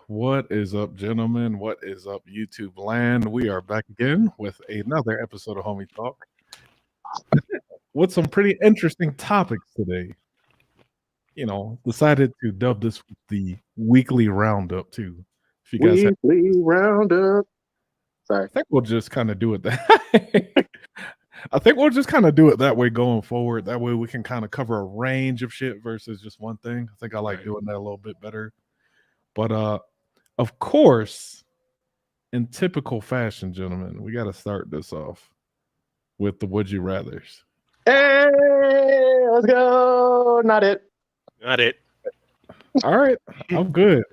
What is up, gentlemen? What is up, YouTube land? We are back again with another episode of Homie Talk with some pretty interesting topics today. Decided to dub this the weekly roundup too. If you guys have, Weekly roundup. I Sorry. think we'll just kind of do it that. I think we'll just kind of do it that way going forward. That way we can kind of cover a range of shit versus just one thing. I think I like doing that a little bit better. But of course, in typical fashion, gentlemen, we got to start this off with the would you rather's. Hey, let's go. Not it. Not it. All right, I'm good.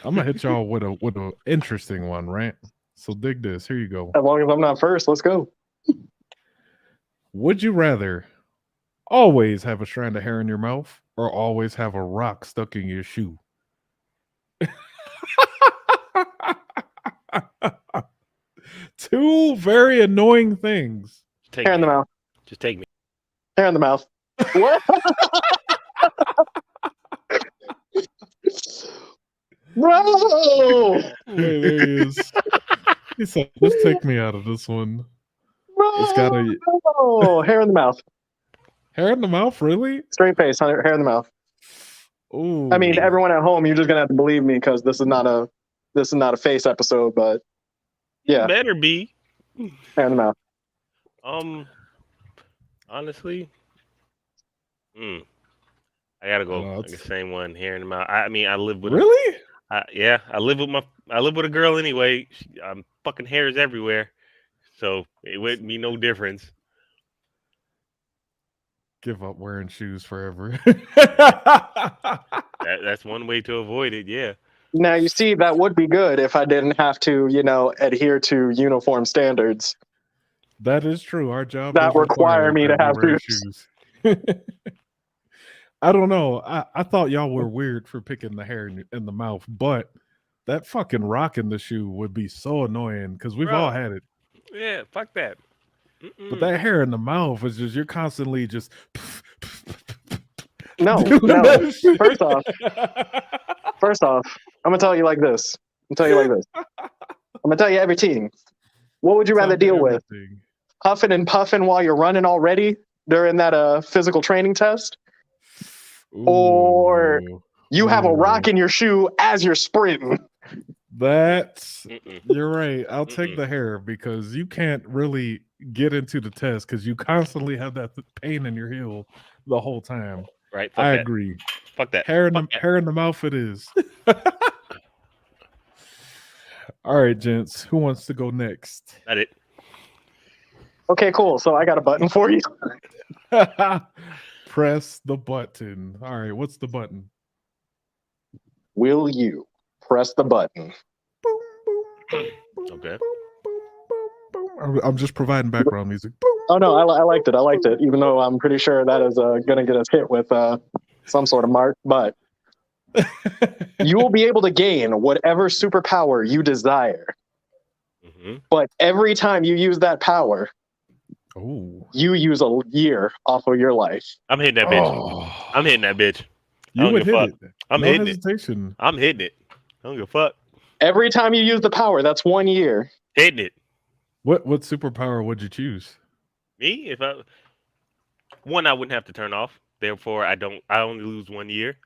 I'm gonna hit y'all with a interesting one, right? So dig this. Here you go. As long as I'm not first, let's go. Would you rather always have a strand of hair in your mouth or always have a rock stuck in your shoe? Two very annoying things. Take Hair in me. the mouth. Just take me. Hair in the mouth. What? Bro! Hey, there he is. He said, "Just take me out of this one." It's gotta Bro! Hair in the mouth. hair in the mouth, really? Straight face, hair in the mouth. Ooh. I mean, everyone at home, you're just gonna have to believe me because this is not a face episode, but yeah, Better be. hair in the mouth. Honestly, I gotta go. The same one. Hair in the mouth. I mean, I live with. Really? I live with a girl anyway. Fucking hairs everywhere, so it wouldn't be no difference. Give up wearing shoes forever. That's one way to avoid it. Yeah. Now you see that would be good if I didn't have to, adhere to uniform standards. That is true. Our job That does require me to that we have wear shoes. I don't know. I thought y'all were weird for picking the hair in the mouth, but that fucking rock in the shoe would be so annoying because we've all had it. Yeah. Fuck that. But that hair in the mouth is just you're constantly just. No. doing that shit. First off, I'm gonna tell you like this. I'm gonna tell you everything. What would you rather deal with? Huffing and puffing while you're running already during that physical training test? Or you have a rock in your shoe as you're sprinting? You're right. I'll take the hair because you can't really get into the test because you constantly have that pain in your heel the whole time. Right. I agree. Fuck that. Hair in the mouth it is. All right, gents. Who wants to go next? Not it. Okay, cool. So I got a button for you. Press the button. All right, what's the button? Will you press the button? Boom, boom, boom, boom, Okay. boom, boom, boom, boom. I'm just providing background music. Boom, Oh no, I liked it. Even though I'm pretty sure that is gonna get us hit with some sort of mark, but you will be able to gain whatever superpower you desire. But every time you use that power, you use a year off of your life. I'm hitting that bitch. I'm hitting that bitch. You would hit it. I'm no hitting hesitation. it. I'm hitting it. I don't give a fuck. Every time you use the power, that's 1 year. Hitting it. What superpower would you choose? Me? I wouldn't have to turn off. Therefore, I only lose 1 year.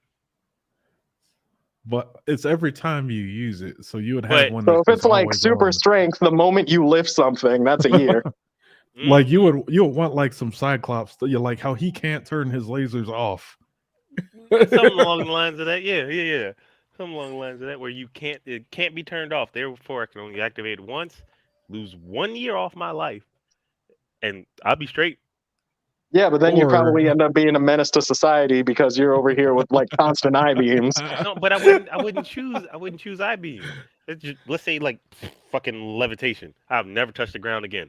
But it's every time you use it, so you would have one. So if it's like super strength, the moment you lift something, that's a year. Like you would want like some Cyclops. You like how he can't turn his lasers off. Something along the lines of that. Yeah. Something along the lines of that where it can't be turned off. Therefore, I can only activate it once, lose 1 year off my life, and I'll be straight. Yeah, but then you probably end up being a menace to society because you're over here with like constant eye beams. No, but I wouldn't choose eye beams. Let's say like fucking levitation. I've never touched the ground again.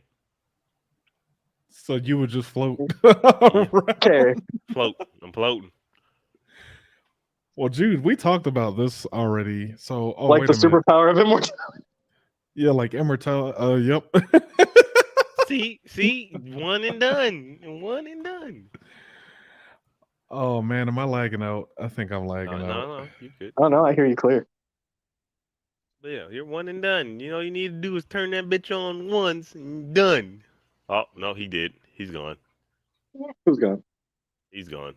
So you would just float. Okay. Float. I'm floating. Well, Jude, we talked about this already. So, like the superpower of immortality. Yeah, like immortality. Yep. See, one and done. Oh man, am I lagging out? I think I'm lagging out. No, you good. Oh no, I hear you clear. But yeah, you're one and done. You know, you need to do is turn that bitch on once and you're done. Oh no, he did. He's gone. Who's gone? He's gone.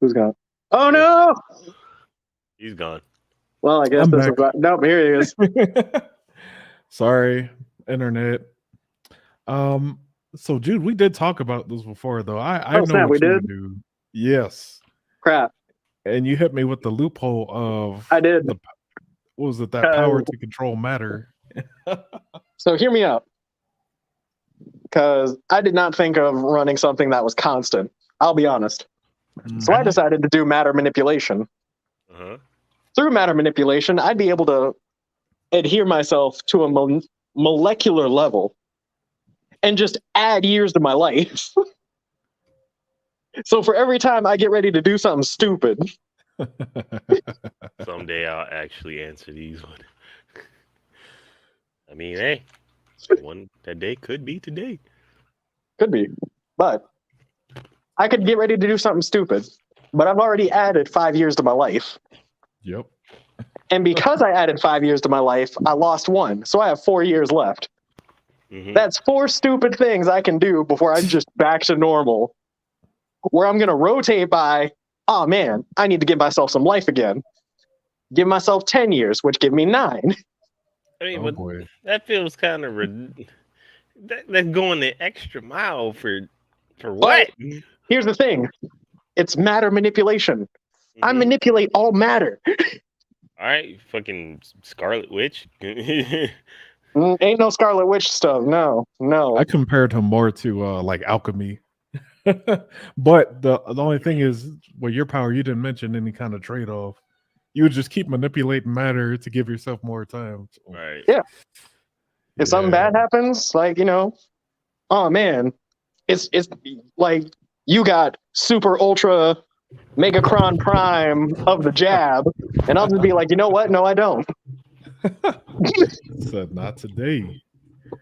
Who's gone? Oh Yeah. no! He's gone. Well, I guess I'm this back. is nope. Here he is. Sorry, internet. So Jude, we did talk about this before, though. I Oh know snap, we what you did. would do. Yes, Crap, and you hit me with the loophole of I did. the what was it, that power to control matter. So hear me out, because I did not think of running something that was constant. I'll be honest. So I Mhm. decided to do matter manipulation. Uh-huh. Through matter manipulation, I'd be able to adhere myself to a molecular level and just add years to my life. So for every time I get ready to do something stupid, Someday I'll actually answer these one. I mean, hey, that day could be today. could be, but I could get ready to do something stupid, but I've already added 5 years to my life. Yep. And because I added 5 years to my life, I lost one. So I have 4 years left. Mhm. That's 4 stupid things I can do before I'm just back to normal. Where I'm going to rotate by, oh man, I need to give myself some life again. Give myself 10 years, which give me 9. I mean, Oh but boy. that feels kind of that's going the extra mile for But what? here's the thing. It's matter manipulation. I Mhm. manipulate all matter. All right, fucking Scarlet Witch. Ain't no Scarlet Witch stuff. No. I compared him more to like alchemy. But the only thing is, with your power, you didn't mention any kind of trade off. You would just keep manipulating matter to give yourself more time. So, Right. Yeah. If something yeah. bad happens, like, oh man, it's like you got super ultra megacron prime of the jab, and I'll just be like, you know what? No, I don't. Said not today.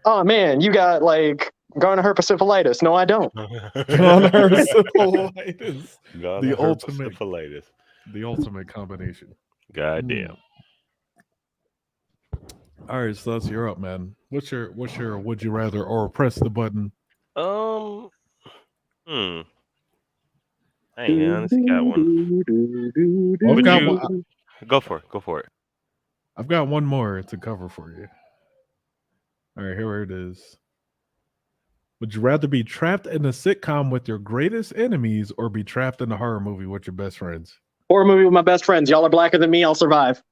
Oh man, you got like Garner herpesiphilitis. No, I don't. Gonarsyphilitis. The ultimate. herpesiphilitis. The ultimate combination. Goddamn. All right, so that's you're up, man. What's your would you rather, or press the button? Hmm. I ain't honestly got one. Well, Would you go for it? Go for it. I've got one more to cover for you. All right, here it is. Would you rather be trapped in a sitcom with your greatest enemies, or be trapped in a horror movie with your best friends? Horror movie with my best friends. Y'all are blacker than me. I'll survive.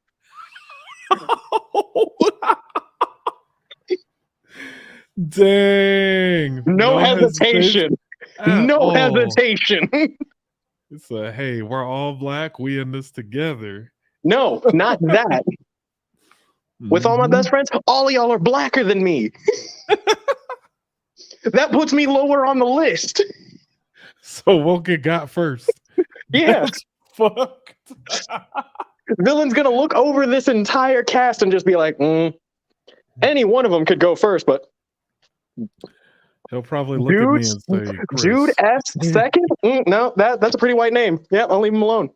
Dang. No hesitation. No hesitation. It's a hey, we're all black. We in this together. No, not that. With all my best friends, all of y'all are blacker than me. That puts me lower on the list. So we'll get got first. Yeah. That's fucked. Villain's gonna look over this entire cast and just be like, any one of them could go first, but He'll probably look at me and say, Chris. Jude S. second? No, that's a pretty white name. Yeah, I'll leave him alone.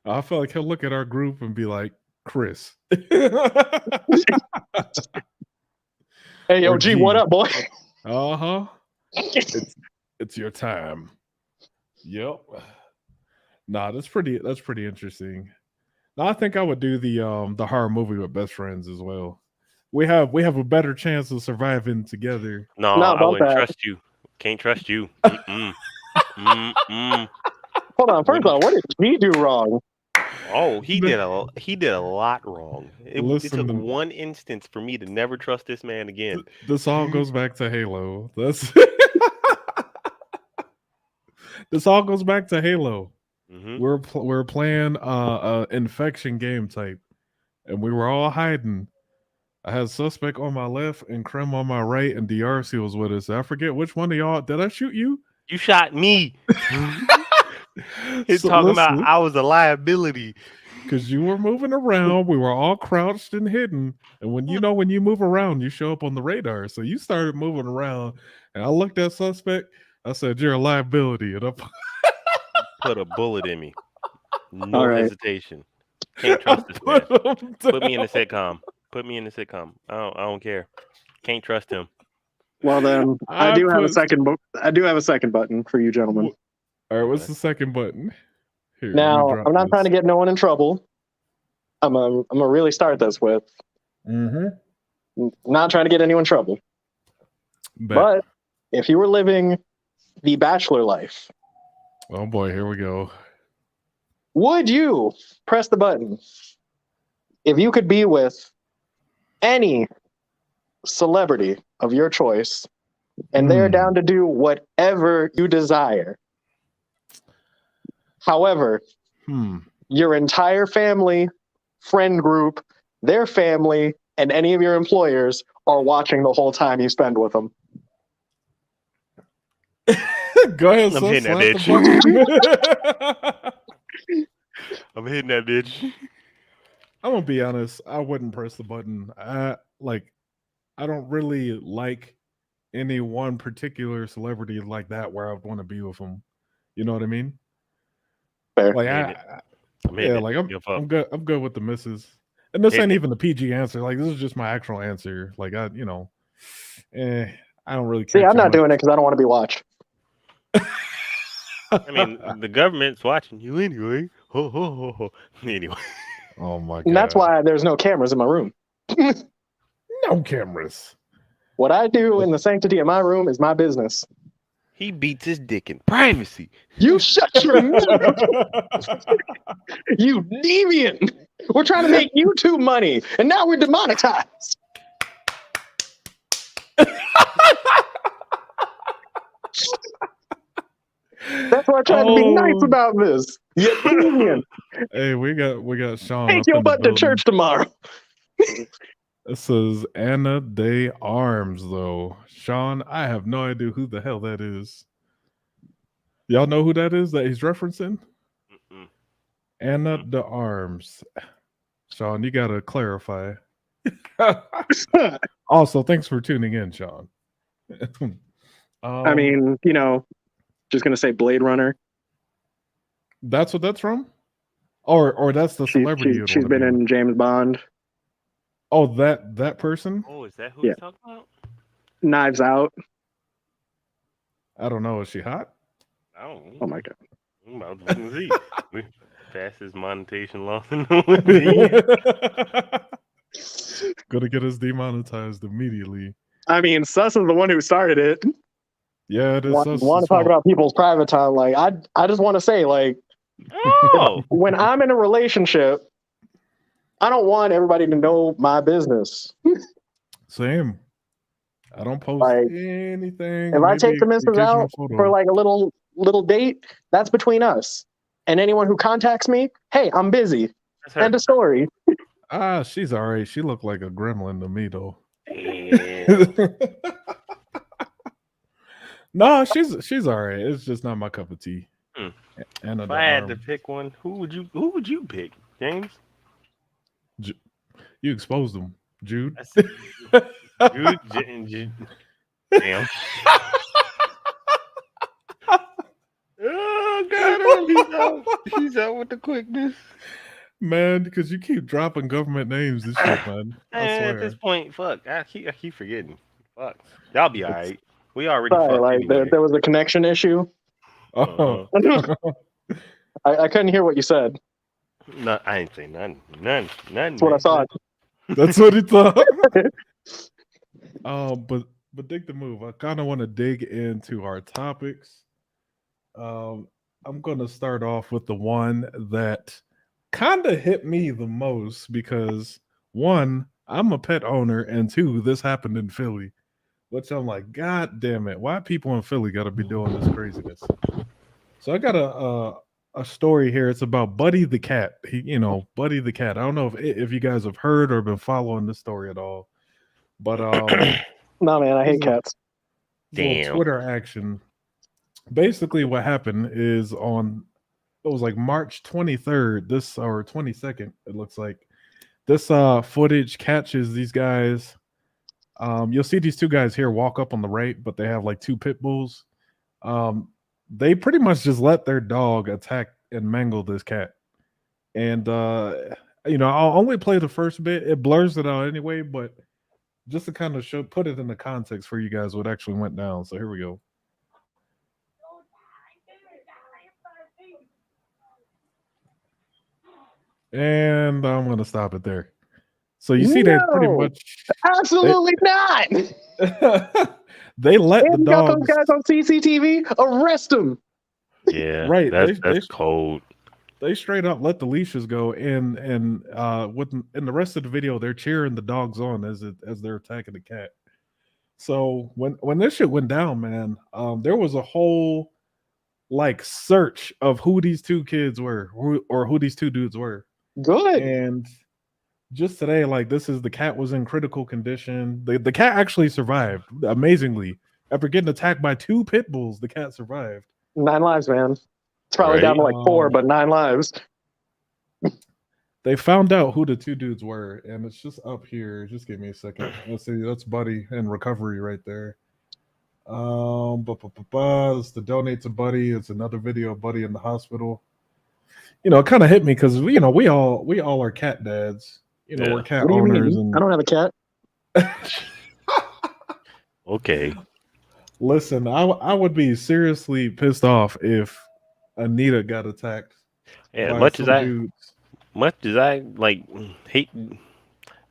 I feel like he'll look at our group and be like, Chris. Hey, yo, Or G, G. what up, boy? Uh-huh. It's your time. Yep. Nah, that's pretty interesting. No, I think I would do the horror movie with best friends as well. We have a better chance of surviving together. No, Not I about wouldn't that. trust you. Can't trust you. Mm-mm. Mm-mm. Hold on. First of all, what did G do wrong? Oh, he did a lot wrong. It Listen, took one instance for me to never trust this man again. This all goes back to Halo. That's this all goes back to Halo. Mhm. We're playing infection game type, and we were all hiding. I had suspect on my left and Krem on my right, and DRC was with us. I forget which one of y'all did I shoot you? You shot me. He's talking about I was a liability. Because you were moving around, we were all crouched and hidden. And when you move around, you show up on the radar. So you started moving around, and I looked at suspect. I said, "You're a liability," and Put a bullet in me. No hesitation. Can't trust this man. Put me in the down. sitcom. Put me in the sitcom. I don't care. Can't trust him. Well then, I do have a second. I do have a second button for you, gentlemen. All right, what's the second button? Here, Now, I'm not trying to get no one in trouble. I'm gonna really start this with. Not trying to get anyone in trouble. But if you were living the bachelor life, oh boy, here we go. Would you press the button if you could be with any celebrity of your choice and they're down to do whatever you desire? However, your entire family, friend group, their family, and any of your employers are watching the whole time you spend with them. Go ahead, I'm son. hitting that bitch. I'm hitting that bitch. I'm gonna be honest. I wouldn't press the button. I don't really like any one particular celebrity like that where I would want to be with them. You know what I mean? Fair. Like I'm good. I'm good with the misses. And this ain't even the PG answer. Like this is just my actual answer. Like I don't really care. See, I'm not doing it because I don't want to be watched. I mean, the government's watching you anyway. Ho, ho, ho, ho. Anyway. Oh my god. And that's why there's no cameras in my room. No cameras. What I do in the sanctity of my room is my business. He beats his dick in privacy. You shut your mouth. You deviant. We're trying to make YouTube money, and now we're demonetized. That's why I tried to be nice about this. You deviant. Hey, we got Sean. Take your butt to church tomorrow. This is Anna de Arms, though. Sean, I have no idea who the hell that is. Y'all know who that is that he's referencing? Anna de Arms. Sean, you gotta clarify. Also, thanks for tuning in, Sean. I mean, just gonna say Blade Runner. That's what that's from? Or that's the celebrity. She's been in James Bond. Oh, that person? Oh, is that who you're talking about? Knives Out. I don't know. Is she hot? I don't know. Oh my god. I'm about to see. Fastest monetization loss in Gonna get us demonetized immediately. I mean, Sus is the one who started it. Yeah, it is. Want to talk about people's private time? Like, I just want to say, like, when I'm in a relationship, I don't want everybody to know my business. Same. I don't post anything. If I take the missus out for like a little date, that's between us. And anyone who contacts me, hey, I'm busy. End of story. She's all right. She looked like a gremlin to me, though. No, she's all right. It's just not my cup of tea. And if I had to pick one, who would you pick, James? You exposed them, Jude. Jude. Damn. Oh God, he's out with the quickness. Man, because you keep dropping government names and shit, man. At this point, fuck. I keep forgetting. Fuck. Y'all be all right. We already fucked anyway. There was a connection issue. Oh. I couldn't hear what you said. No, I ain't say none. That's what I thought. That's what he thought. But dig the move. I kind of want to dig into our topics. I'm gonna start off with the one that kind of hit me the most because one, I'm a pet owner, and two, this happened in Philly, which I'm like, God damn it, why people in Philly got to be doing this craziness? So I got a story here. It's about Buddy the cat. Buddy the cat. I don't know if you guys have heard or been following this story at all, but no, man, I hate cats. Damn. Twitter action. Basically, what happened is it was like March 23rd, or 22nd, it looks like. This footage catches these guys. You'll see these two guys here walk up on the right, but they have like two pit bulls. They pretty much just let their dog attack and mangle this cat. And I'll only play the first bit. It blurs it out anyway, but just to kind of put it in the context for you guys what actually went down. So here we go. And I'm gonna stop it there. So you see, they pretty No, much absolutely not. they let And the you got those dogs guys on CCTV. Arrest them. Yeah, right. that's cold. They straight up let the leashes go, and in the rest of the video, they're cheering the dogs on as they're attacking the cat. So when this shit went down, man, there was a whole like search of who these two kids were, or who these two dudes were, Good. and just today, like the cat was in critical condition. The cat actually survived amazingly after getting attacked by two pit bulls. The cat survived. 9 lives, man. It's probably Right. down to like 4, but 9 lives. They found out who the two dudes were, and it's just up here. Just give me a second. Let's see. That's Buddy in recovery right there. It's the donate to Buddy. It's another video of Buddy in the hospital. It kind of hit me because we all are cat dads. Yeah. We're cat What do you owners. mean? And I don't have a cat. Okay. listen, I would be seriously pissed off if Anita got attacked. Yeah, by much some as dudes. I like hate,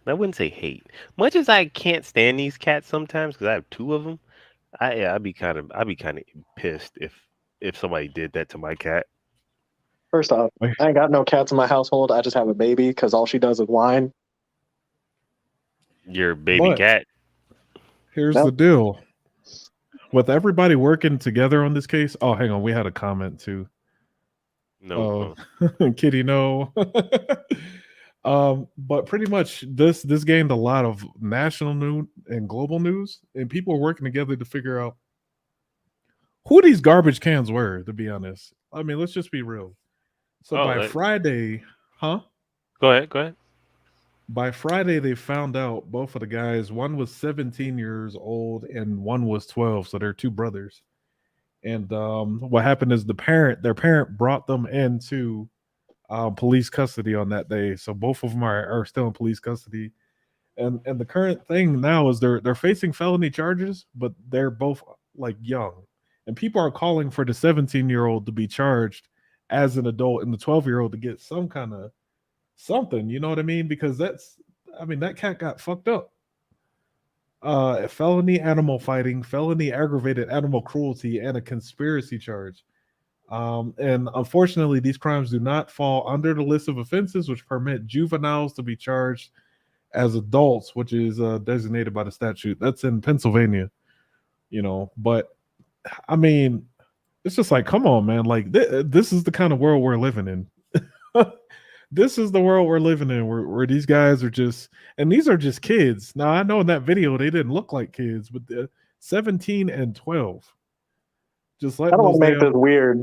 I wouldn't say hate. Much as I can't stand these cats sometimes because I have 2 of them. I'd be kind of pissed if somebody did that to my cat. First off, I ain't got no cats in my household. I just have a baby because all she does is whine. Your baby But- cat. Here's Nope. the deal. With everybody working together on this case, oh, hang on, we had a comment too. No. Kitty, no. But pretty much this gained a lot of national news and global news, and people are working together to figure out who these garbage cans were, to be honest. I mean, let's just be real. So by Friday, Go ahead. by Friday, they found out both of the guys. One was 17 years old and one was 12. So they're 2 brothers. And what happened is their parent brought them into police custody on that day. So both of them are still in police custody. And the current thing now is they're facing felony charges, but they're both like young. And people are calling for the 17-year-old to be charged as an adult and the 12-year-old to get some kind of something, you know what I mean? Because that cat got fucked up. Felony animal fighting, felony aggravated animal cruelty, and a conspiracy charge. And unfortunately, these crimes do not fall under the list of offenses which permit juveniles to be charged as adults, which is designated by the statute. That's in Pennsylvania, But I mean, it's just like, come on, man. Like this is the kind of world we're living in. This is the world we're living in, where these guys are and these are just kids. Now, I know in that video they didn't look like kids, but 17 and 12. Just I letting don't want those to make this weird.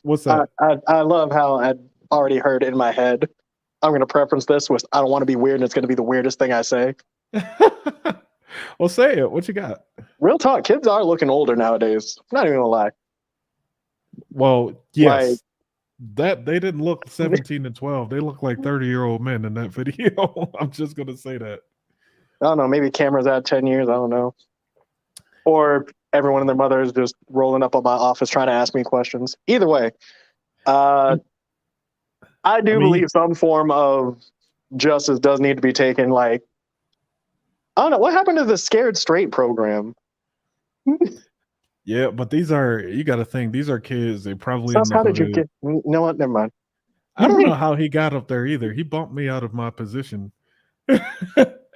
What's that? I love how I'd already heard in my head. I'm going to preference this with I don't want to be weird, and it's going to be the weirdest thing I say. Well, say it. What you got? Real talk, kids are looking older nowadays. I'm not even going to lie. Well, yes. Like, that they didn't look 17 and 12. They look like 30-year-old men in that video. I'm just going to say that. I don't know. Maybe cameras at 10 years. I don't know. Or everyone and their mother is just rolling up on my office trying to ask me questions. Either way, I believe some form of justice does need to be taken. Like, I don't know. What happened to the Scared Straight program? Yeah, but you got to think, these are kids. They probably. So how did you get? You know what? Never mind. I don't know how he got up there either. He bumped me out of my position.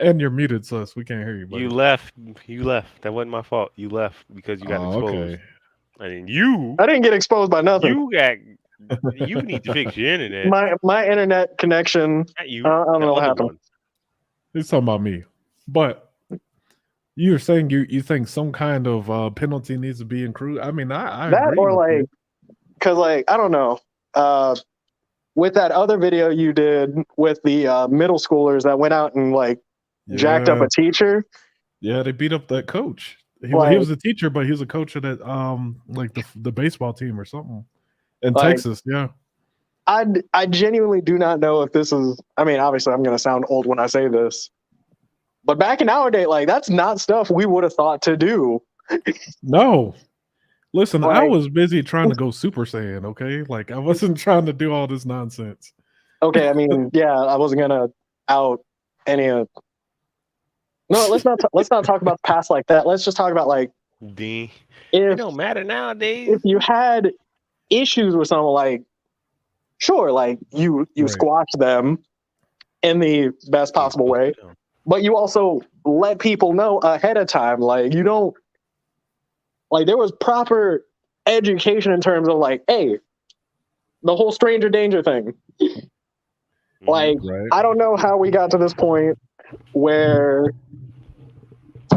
And you're muted, sus. We can't hear you, buddy. You left. That wasn't my fault. You left because you got exposed. Okay. And I didn't get exposed by nothing. You need to fix your internet. My internet connection. Not you. I don't the know what other happened. one. He's talking about me. But you're saying you think some kind of penalty needs to be included. I mean, I That agree or with like, you. because like I don't know. With that other video you did with the middle schoolers that went out and like jacked up a teacher. Yeah, they beat up that coach. He Like- was a teacher, but he was a coach of that like the baseball team or something in Like- Texas. Yeah. I genuinely do not know if this is. I mean, obviously, I'm going to sound old when I say this, but back in our day, like that's not stuff we would have thought to do. No. Listen, I Like, was busy trying to go Super Saiyan, okay? Like I wasn't trying to do all this nonsense. okay, I mean, yeah, I wasn't going to out any of. No, let's not talk about the past like that. Let's just talk about like D. It if don't matter nowadays. you had issues with someone, like sure, like you Right. squash them in the best possible way, but you also let people know ahead of time. Like you don't, like there was proper education in terms of like, hey, the whole stranger danger thing. Like Right. I don't know how we got to this point where,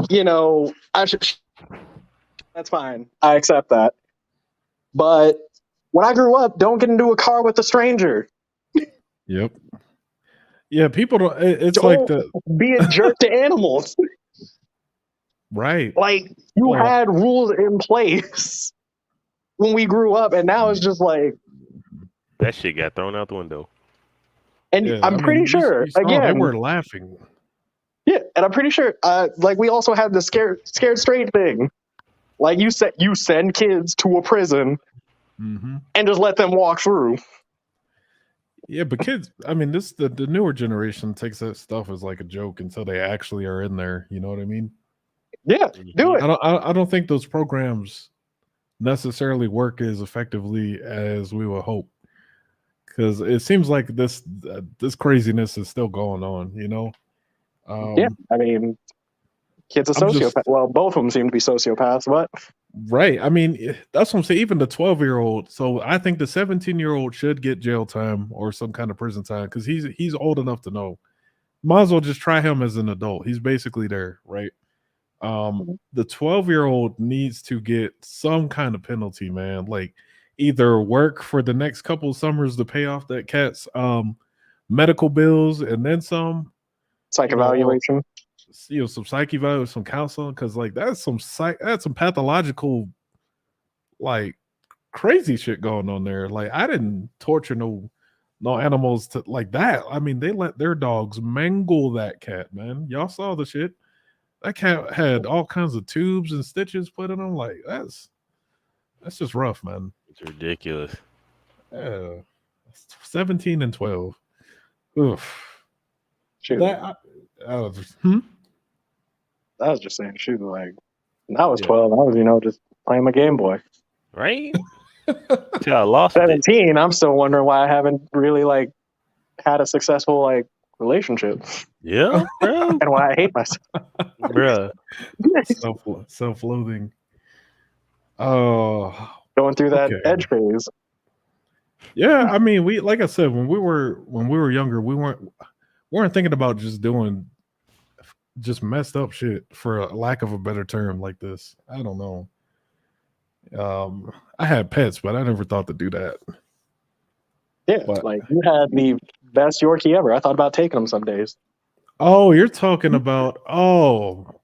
you know, I should. That's fine. I accept that. But when I grew up, don't get into a car with a stranger. Yep. Yeah, people don't. It's Don't like the be a jerk to animals. right. Like you Well, had rules in place when we grew up, and now it's just like. That shit got thrown out the window. And yeah, I'm I mean, pretty sure, you saw they again, were laughing. yeah, and I'm pretty sure, like we also had the scared straight thing. Like you said, you send kids to a prison Mm-hmm. and just let them walk through. Yeah, but kids, I mean, the newer generation takes that stuff as like a joke until they actually are in there. You know what I mean? Yeah, do it. I don't think those programs necessarily work as effectively as we would hope, because it seems like this craziness is still going on. You know? Yeah, I mean, kid's a I'm sociopath. just Well, both of them seem to be sociopaths, but right. I mean, that's what I'm saying. Even the 12-year-old. So I think the 17-year-old should get jail time or some kind of prison time because he's old enough to know. Might as well just try him as an adult. He's basically there, right? The 12-year-old needs to get some kind of penalty, man. Like either work for the next couple of summers to pay off that cat's medical bills and then some, psych or evaluation. some psych eval, some counseling, because like that's some pathological like crazy shit going on there. Like I didn't torture no animals to like that. I mean, they let their dogs mangle that cat, man. Y'all saw the shit. That cat had all kinds of tubes and stitches put in them. Like that's just rough, man. It's ridiculous. Yeah. 17 and 12. Oof. Shoot, That I was just, I was just saying, shoot, like when I was Yeah. 12, I was, just playing my Game Boy. Right? Till I lost it. 17, I'm still wondering why I haven't really like had a successful like relationship Yeah, bro. and why I hate myself. Bruh. self-loathing. Oh, Going through that okay. edge phase. Yeah, I mean, we like I said when we were younger, we weren't thinking about just doing just messed up shit, for a lack of a better term, like this. I don't know. I had pets, but I never thought to do that. Yeah, But like you had the best Yorkie ever. I thought about taking them some days. oh, you're talking about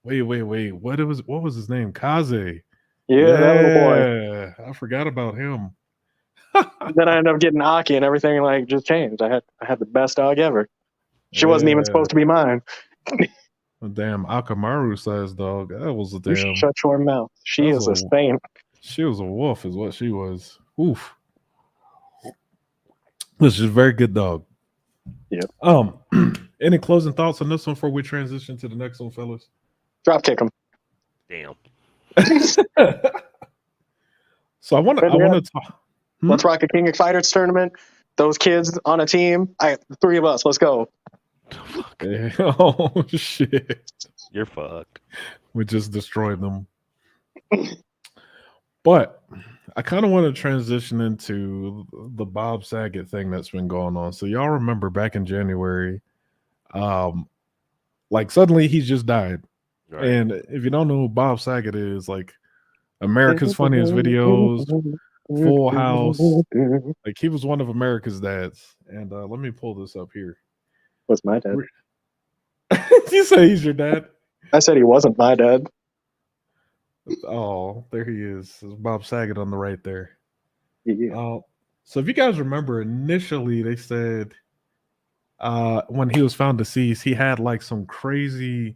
wait. What was his name? Kaze. Yeah, that little boy. Yeah, I forgot about him. Then I ended up getting Aki and everything like just changed. I had the best dog ever. She wasn't even Yeah. supposed to be mine. A damn Akamaru sized dog. That was a You damn. shut your mouth. She That is was a saint. She was a wolf, is what she was. Oof. This is a very good dog. Yep. Any closing thoughts on this one before we transition to the next one, fellas? Drop kick him. Damn. So I want to talk. Let's rock a King of Fighters tournament. Those kids on a team. The three of us. Let's go. Oh shit! You're fucked. We just destroyed them. But I kind of want to transition into the Bob Saget thing that's been going on. So y'all remember back in January, like suddenly he just died. Right. And if you don't know who Bob Saget is, like America's Funniest Videos, Full House, like he was one of America's dads. And let me pull this up here. Was my dad. You say he's your dad? I said he wasn't my dad. Oh, there he is. There's Bob Saget on the right there. Yeah. So if you guys remember, initially they said when he was found deceased, he had like some crazy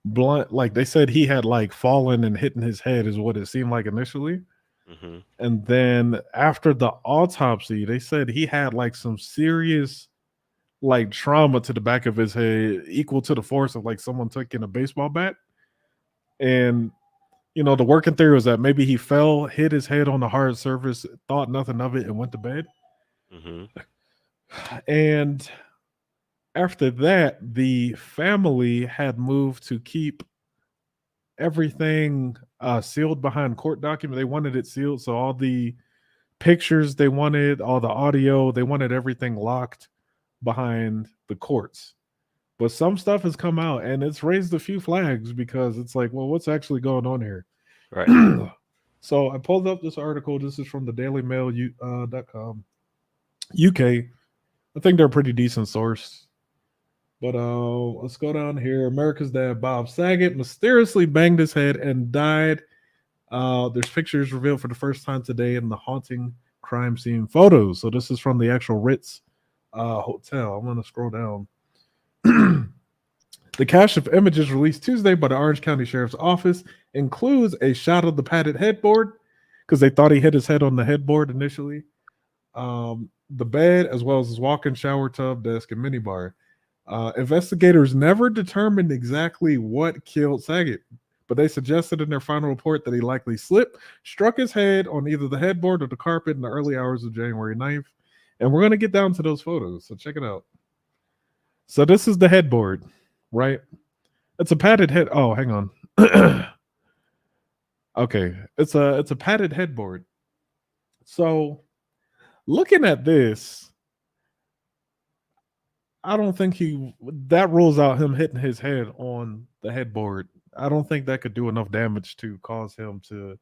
blunt. Like they said, he had like fallen and hitting his head, is what it seemed like initially. Mm-hmm. And then after the autopsy, they said he had like some serious like trauma to the back of his head, equal to the force of like someone taking a baseball bat. And the working theory was that maybe he fell, hit his head on the hard surface, thought nothing of it, and went to bed. Mm-hmm. And after that, the family had moved to keep everything sealed behind court document. They wanted it sealed, so all the pictures they wanted, all the audio, they wanted everything locked behind the courts. But some stuff has come out and it's raised a few flags because it's like, well, what's actually going on here? Right. So I pulled up this article. This is from the dailymail.com UK. I think they're a pretty decent source. But let's go down here. America's dad, Bob Saget, mysteriously banged his head and died. There's pictures revealed for the first time today in the haunting crime scene photos. So this is from the actual Ritz hotel. I'm going to scroll down. The cache of images released Tuesday by the Orange County Sheriff's Office includes a shot of the padded headboard because they thought he hit his head on the headboard initially. The bed, as well as his walk-in shower tub, desk, and minibar. Investigators never determined exactly what killed Saget, but they suggested in their final report that he likely slipped, struck his head on either the headboard or the carpet in the early hours of January 9th. And we're going to get down to those photos, so check it out. So this is the headboard, right? It's a padded head. Oh, hang on. Okay, it's a padded headboard. So looking at this, I don't think that rules out him hitting his head on the headboard. I don't think that could do enough damage to cause him to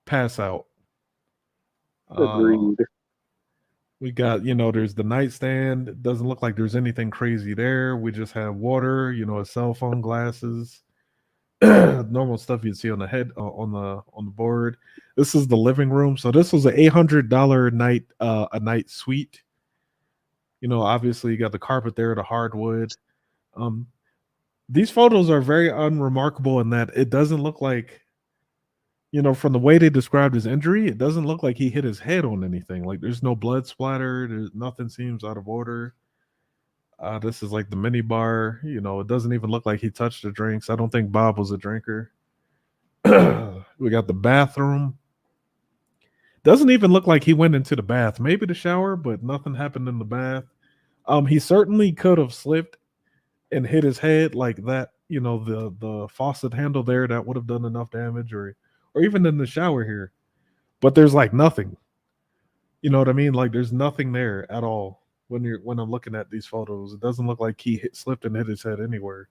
pass out. Agreed. We got, there's the nightstand. It doesn't look like there's anything crazy there. We just have water, a cell phone, glasses, normal stuff you'd see on the head on the board. This is the living room. So this was an $800 a night suite. Obviously you got the carpet there, the hardwood. These photos are very unremarkable in that it doesn't look like, from the way they described his injury, it doesn't look like he hit his head on anything. Like there's no blood splatter. Nothing seems out of order. This is like the mini bar. It doesn't even look like he touched the drinks. I don't think Bob was a drinker. We got the bathroom. Doesn't even look like he went into the bath. Maybe the shower, but nothing happened in the bath. He certainly could have slipped and hit his head like that. The faucet handle there, that would have done enough damage, or even in the shower here. But there's like nothing. You know what I mean? Like there's nothing there at all when I'm looking at these photos. It doesn't look like he slipped and hit his head anywhere.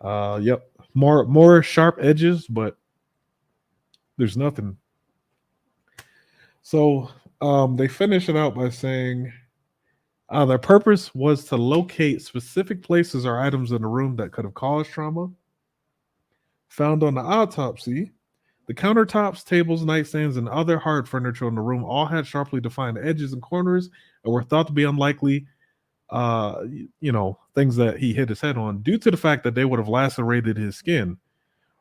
Yep. More sharp edges, but there's nothing. So they finish it out by saying their purpose was to locate specific places or items in the room that could have caused trauma. Found on the autopsy, the countertops, tables, nightstands, and other hard furniture in the room all had sharply defined edges and corners and were thought to be unlikely, things that he hit his head on due to the fact that they would have lacerated his skin,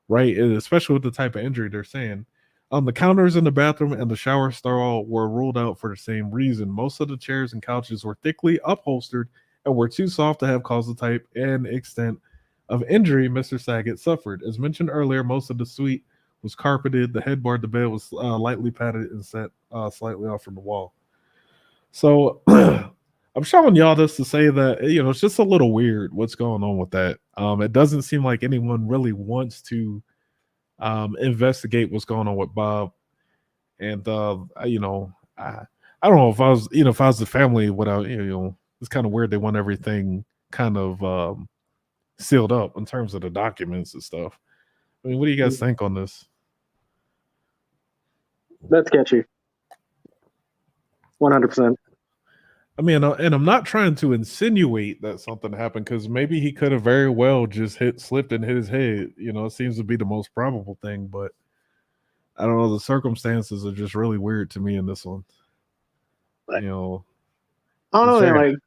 right? And especially with the type of injury they're saying. The counters in the bathroom and the shower stall were ruled out for the same reason. Most of the chairs and couches were thickly upholstered and were too soft to have caused the type and extent of injury Mr. Saget suffered. As mentioned earlier, most of the suite was carpeted. The headboard, the bed was lightly padded and set slightly off from the wall. So I'm showing y'all this to say that, it's just a little weird what's going on with that. It doesn't seem like anyone really wants to investigate what's going on with Bob. And, I don't know if I was, if I was the family, it's kind of weird. They want everything kind of sealed up in terms of the documents and stuff. I mean, what do you guys think on this? That's sketchy. 100%. I mean, and I'm not trying to insinuate that something happened because maybe he could have very well just slipped and hit his head. It seems to be the most probable thing, but I don't know. The circumstances are just really weird to me in this one. Like, you know, I don't it's know, man, very like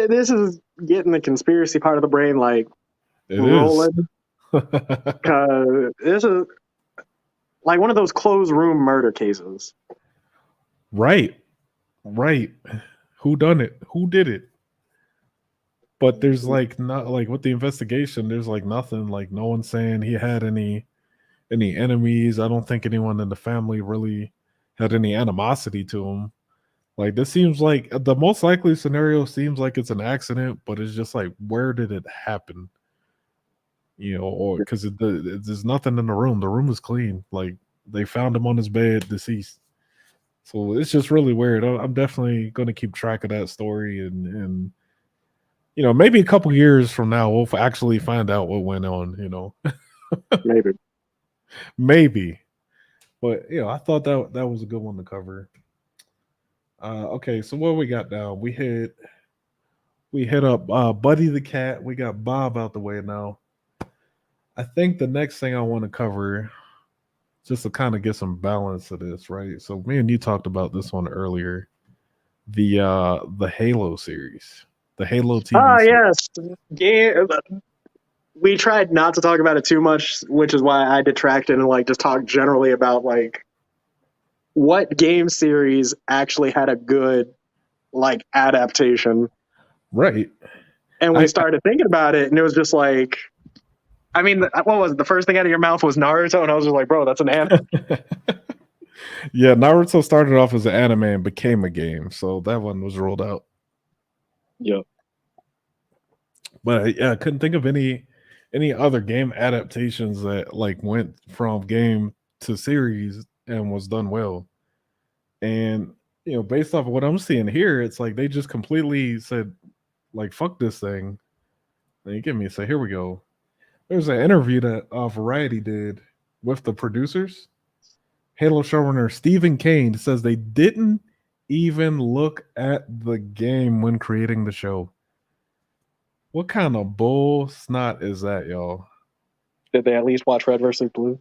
this is getting the conspiracy part of the brain like it is. rolling, because this is like one of those closed room murder cases. Right. Right. Who done it? Who did it? But there's like not like with the investigation, there's like nothing, like no one's saying he had any enemies. I don't think anyone in the family really had any animosity to him. Like this seems like the most likely scenario seems like it's an accident, but it's just like where did it happen? You know, or because there's nothing in the room. The room is clean. Like they found him on his bed, deceased. So it's just really weird. I'm definitely going to keep track of that story, and you know, maybe a couple years from now we'll actually find out what went on. You know, Maybe. maybe. But you know, I thought that was a good one to cover. Okay, so what we got now? We hit up Buddy the cat. We got Bob out the way now. I think the next thing I want to cover, just to kind of get some balance to this, right? So me and you talked about this one earlier. The Halo series. The Halo TV Ah, series. yes. Game. We tried not to talk about it too much, which is why I detracted and like just talk generally about like what game series actually had a good like adaptation. Right. And we I started thinking about it, and it was just like, I mean, what was it? The first thing out of your mouth was Naruto, and I was just like, bro, that's an anime. yeah, Naruto started off as an anime and became a game, so that one was rolled out. Yeah. But yeah, I couldn't think of any other game adaptations that like went from game to series and was done well. And you know, based off of what I'm seeing here, it's like they just completely said, like, fuck this thing. And you give me say, here we go. There's an interview that Variety did with the producers. Halo showrunner Stephen Kane says they didn't even look at the game when creating the show. What kind of bull snot is that, y'all? Did they at least watch Red versus Blue?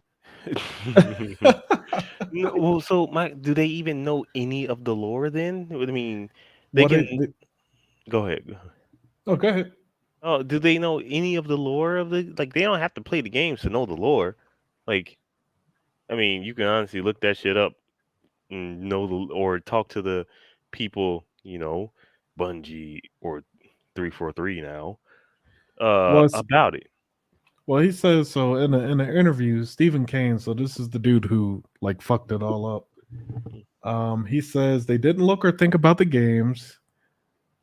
No, well, so do they even know any of the lore then? I mean, they what can it? go ahead. Oh, go ahead. Oh, do they know any of the lore of the like they don't have to play the games to know the lore. Like, I mean, you can honestly look that shit up and know the or talk to the people, Bungie or 343 now, Well, about it. well, he says so in an interview. Stephen Kane. So this is the dude who like fucked it all up. He says they didn't look or think about the games.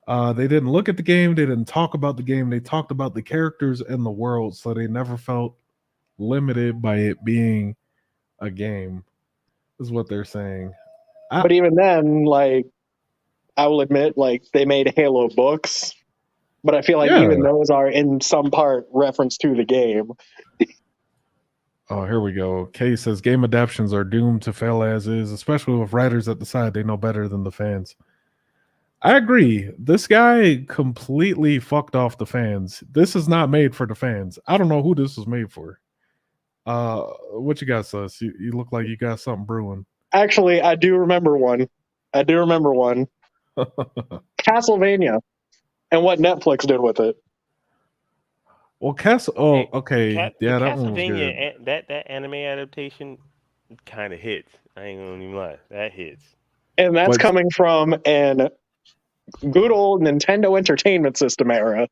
They didn't look at the game. They didn't talk about the game. They talked about the characters and the world. So they never felt limited by it being a game. Is what they're saying. But even then, like, I will admit, like, they made Halo books, but I feel like Yeah. even those are in some part reference to the game. Oh, here we go. Kay says game adaptations are doomed to fail as is, especially with writers at the side they know better than the fans. I agree. This guy completely fucked off the fans. This is not made for the fans. I don't know who this was made for. What you got, Sus? You look like you got something brewing. Actually, I do remember one. Castlevania, and what Netflix did with it. Well, Castle. Oh, Hey, okay. The Yeah, that one was good. Castlevania that anime adaptation kind of hits. I ain't gonna even lie, that hits. And that's But coming from an good old Nintendo Entertainment System era.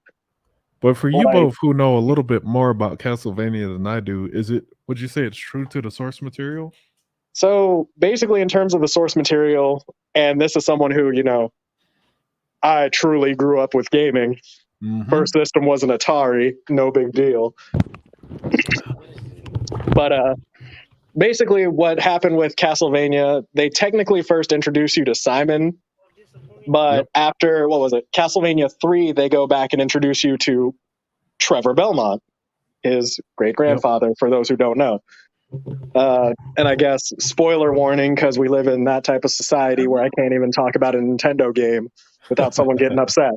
but for you Like, both who know a little bit more about Castlevania than I do, would you say it's true to the source material? so basically, in terms of the source material, and this is someone who, I truly grew up with gaming. Mm-hmm. First system was an Atari, no big deal. But basically, what happened with Castlevania, they technically first introduce you to Simon, but Yep. after, what was it, Castlevania 3, they go back and introduce you to Trevor Belmont, his great-grandfather, for those who don't know. And I guess, spoiler warning, because we live in that type of society where I can't even talk about a Nintendo game without someone getting upset.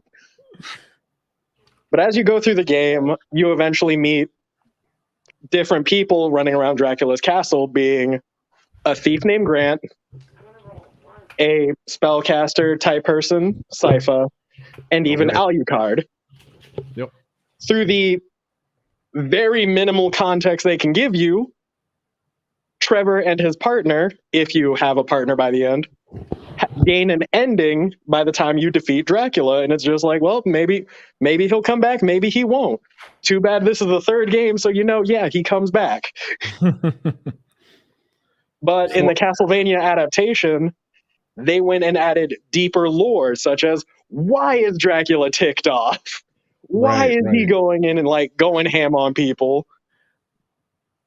But as you go through the game, you eventually meet different people running around Dracula's castle, being a thief named Grant, a spellcaster type person, Sypha, and even Alucard. Yep. Through the very minimal context they can give you, Trevor and his partner, if you have a partner by the end, gain an ending by the time you defeat Dracula. And it's just like, well, maybe he'll come back, maybe he won't. Too bad this is the third game, so yeah, he comes back. But in the Castlevania adaptation, they went and added deeper lore, such as, why is Dracula ticked off? Why is he going in and like going ham on people?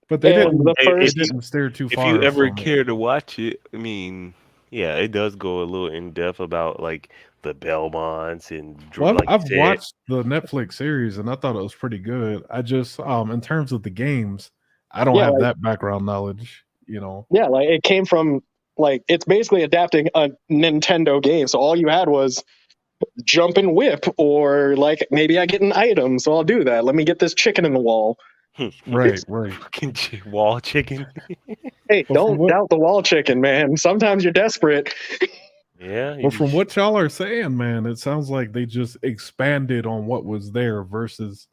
But they didn't steer too far. If you ever care to watch it, I mean, yeah, it does go a little in depth about like the Belmonts and. Well, I've watched the Netflix series and I thought it was pretty good. I just, in terms of the games, I don't have that background knowledge. Yeah, like it came from like it's basically adapting a Nintendo game. So all you had was jump and whip, or like maybe I get an item, so I'll do that. Let me get this chicken in the wall. Right. Fucking wall chicken. Hey, don't doubt the wall chicken, man. Sometimes you're desperate. Yeah. Well, from what y'all are saying, man, it sounds like they just expanded on what was there versus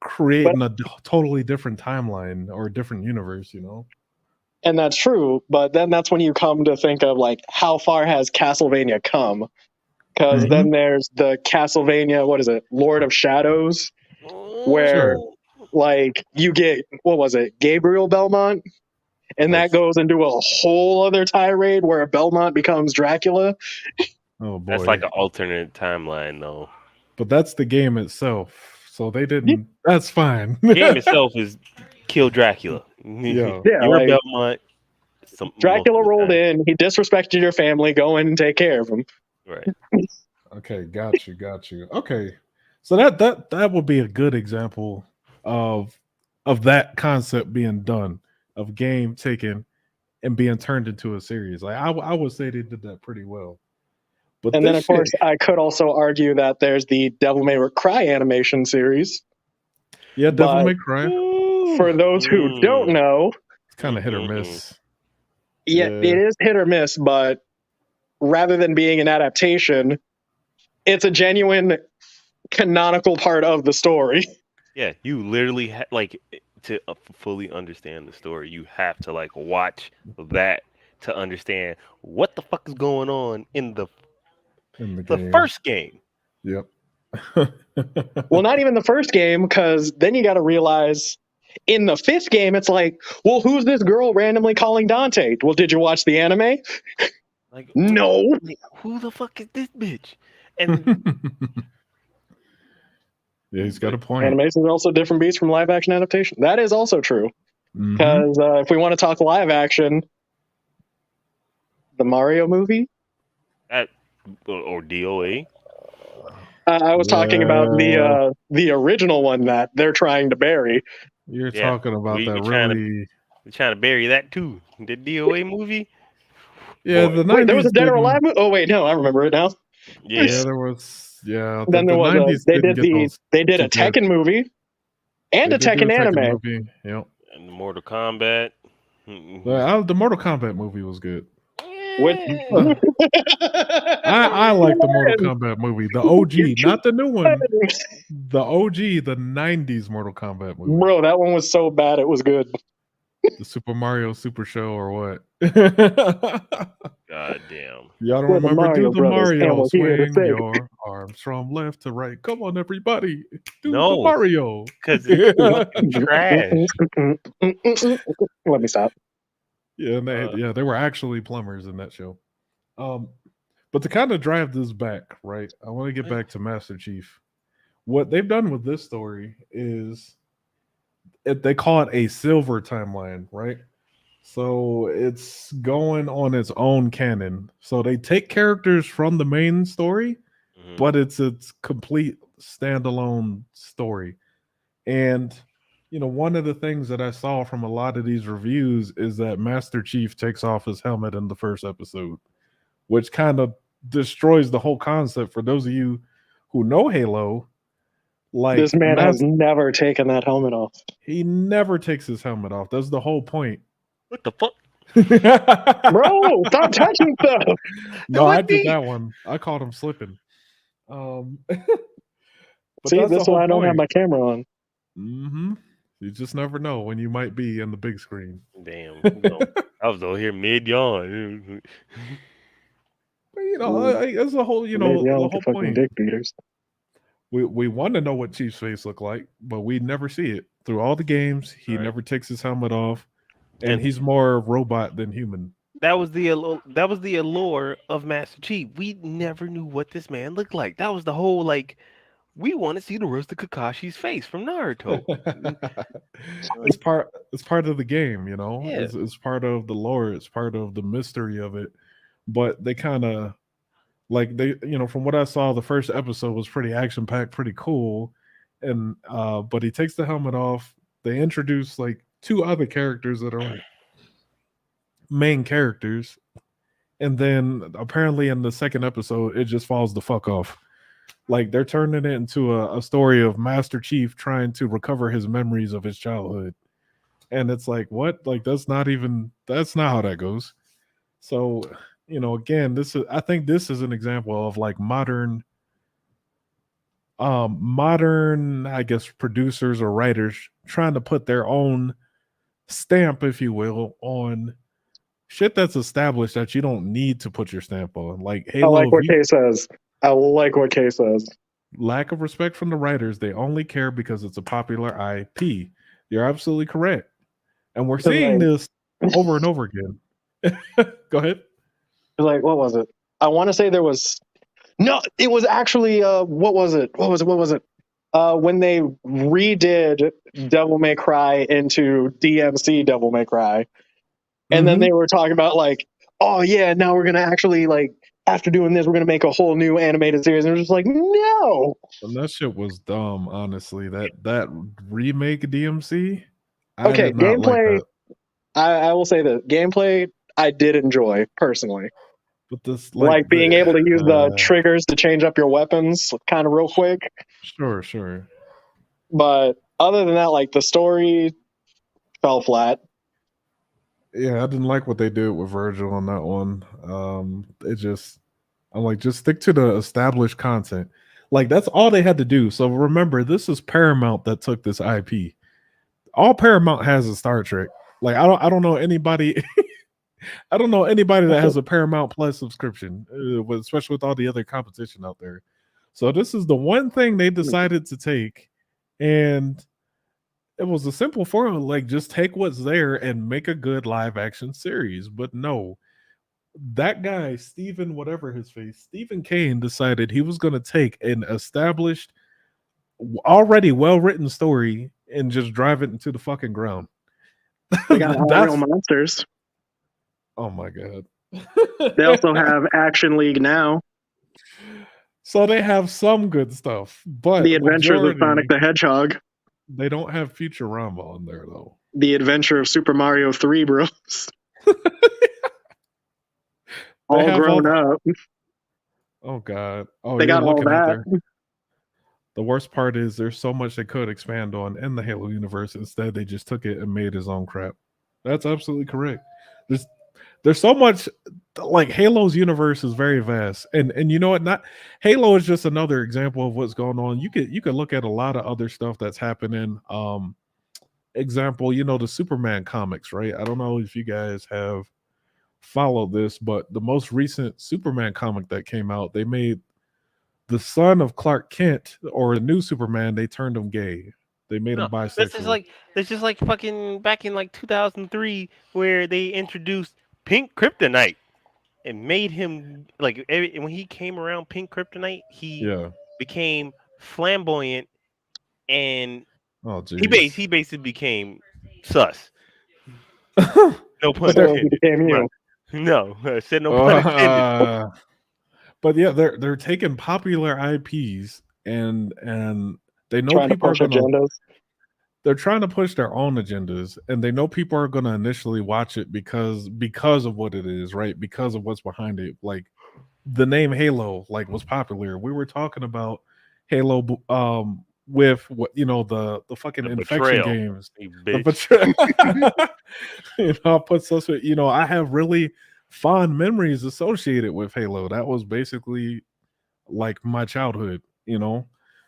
creating a totally different timeline or a different universe, And that's true, but then that's when you come to think of like how far has Castlevania come? Because then there's the Castlevania, what is it, Lord of Shadows, where like you get, what was it, Gabriel Belmont, and that goes into a whole other tirade where a Belmont becomes Dracula. Oh boy, that's like an alternate timeline, though. But that's the game itself, so they didn't. That's fine. The game itself is kill Dracula. Yeah, you're a Belmont. Dracula rolled in. He disrespected your family. Go in and take care of him. Right. Okay, got you. Okay, so that would be a good example of that concept being done, of game taken and being turned into a series. Like I would say they did that pretty well. But then of course I could also argue that there's the Devil May Cry animation series. Yeah, Devil May Cry. For those who don't know, it's kind of hit or miss. Yeah, it is hit or miss, but rather than being an adaptation, it's a genuine canonical part of the story. Yeah, you literally like to fully understand the story, you have to like watch that to understand what the fuck is going on in the first game. Yep. Well, not even the first game, because then you got to realize in the fifth game, it's like, well, who's this girl randomly calling Dante? Well, did you watch the anime? Like, no. Who the fuck is this bitch? And yeah, he's got a point. Animations are also different beasts from live action adaptation. That is also true. Because if we want to talk live action, the Mario movie, or DOA. I was talking about the original one that they're trying to bury. You're talking about that really. We're trying to bury that too. The DOA movie. Yeah, the 90s. Wait, there was a Dead or Alive movie. Oh wait, no, I remember it now. Yeah, there was. Yeah, then there was. They did a Tekken movie and a Tekken anime. Movie. Yep. And the Mortal Kombat. The Mortal Kombat movie was good. I like the Mortal Kombat movie, the OG, not the new one. The OG, the 90s Mortal Kombat movie. Bro, that one was so bad it was good. The Super Mario Super Show or what? God damn. Y'all don't remember? Do the Mario swing your arms from left to right. Come on, everybody. Do the Mario. Because it's trash. Let me stop. Yeah, and they were actually plumbers in that show. But to kind of drive this back, right? I want to get back to Master Chief. What they've done with this story is they call it a silver timeline, right? So it's going on its own canon. So they take characters from the main story, but it's complete standalone story. And one of the things that I saw from a lot of these reviews is that Master Chief takes off his helmet in the first episode, which kind of destroys the whole concept for those of you who know Halo. Like, this man has never taken that helmet off. He never takes his helmet off. That's the whole point. What the fuck? Bro, stop touching stuff. No, I did me. that one. I caught him slipping. But See, that's this the is why whole I don't have point. my camera on. You just never know when you might be in the big screen. Damn. No. I was over here mid yawn. But, that's the whole, Maybe the y'all with the whole fucking point. dick beaters. We want to know what Chief's face looked like, but we never see it through all the games. He Right. never takes his helmet off, and And he's more robot than human. that was the allure of Master Chief. We never knew what this man looked like. That was the whole like. We want to see the rest of Kakashi's face from Naruto. It's part of the game, Yeah. It's part of the lore, it's part of the mystery of it. But they kind of like from what I saw, the first episode was pretty action packed, pretty cool. And but he takes the helmet off. They introduce like two other characters that are like main characters. And then apparently in the second episode, it just falls the fuck off. Like they're turning it into a story of Master Chief trying to recover his memories of his childhood. And it's like, what? Like that's not how that goes. So, again, I think this is an example of like modern, I guess, producers or writers trying to put their own stamp, if you will, on shit that's established that you don't need to put your stamp on. Like I Halo, like what Kay says. I like what Kay says. lack of respect from the writers. They only care because it's a popular IP. You're absolutely correct. And we're seeing this over and over again. Go ahead. Like, what was it? I want to say there was no. It was actually what was it? What was it? When they redid Devil May Cry into DMC Devil May Cry, and then they were talking about like, oh yeah, now we're gonna actually like after doing this, we're gonna make a whole new animated series, and they're just like, no. And that shit was dumb, honestly. That remake DMC, Okay, did not like gameplay. that. I will say that gameplay I did enjoy personally. But this Like being able to use the triggers to change up your weapons kind of real quick. Sure. But other than that, like the story fell flat. Yeah, I didn't like what they did with Virgil on that one. I'm like, just stick to the established content. Like that's all they had to do. So remember, this is Paramount that took this IP. All Paramount has is Star Trek. Like I don't know anybody. I don't know anybody that has a Paramount Plus subscription, especially with all the other competition out there. So this is the one thing they decided to take, and it was a simple formula, like just take what's there and make a good live action series. But no, that guy, Stephen, whatever his face, Stephen Kane decided he was going to take an established, already well written story and just drive it into the fucking ground. They got all real monsters. Oh my god. They also have Action League now. So they have some good stuff, but The Adventures of Sonic the Hedgehog. They don't have Futurama on there though. The Adventure of Super Mario 3, bros. all grown up. Oh god. Oh, they got all that. The worst part is there's so much they could expand on in the Halo universe. Instead, they just took it and made his own crap. That's absolutely correct. There's so much, like Halo's universe is very vast, and you know what? Not Halo is just another example of what's going on. You could look at a lot of other stuff that's happening. Example, the Superman comics, right? I don't know if you guys have followed this, but the most recent Superman comic that came out, they made the son of Clark Kent, or the new Superman, they turned him gay. They made him bisexual. This is like fucking back in like 2003 where they introduced Pink Kryptonite and made him like when he came around Pink Kryptonite, he became flamboyant and he basically became sus. No pun intended. No, I said no pun intended. But yeah, they're taking popular IPs and they know people are gonna. They're trying to push their own agendas, and they know people are going to initially watch it because of what it is, right? Because of what's behind it. Like the name Halo, like was popular. We were talking about Halo with what the fucking The infection betrayal, games. you The bitch. I put such a I have really fond memories associated with Halo. That was basically like my childhood.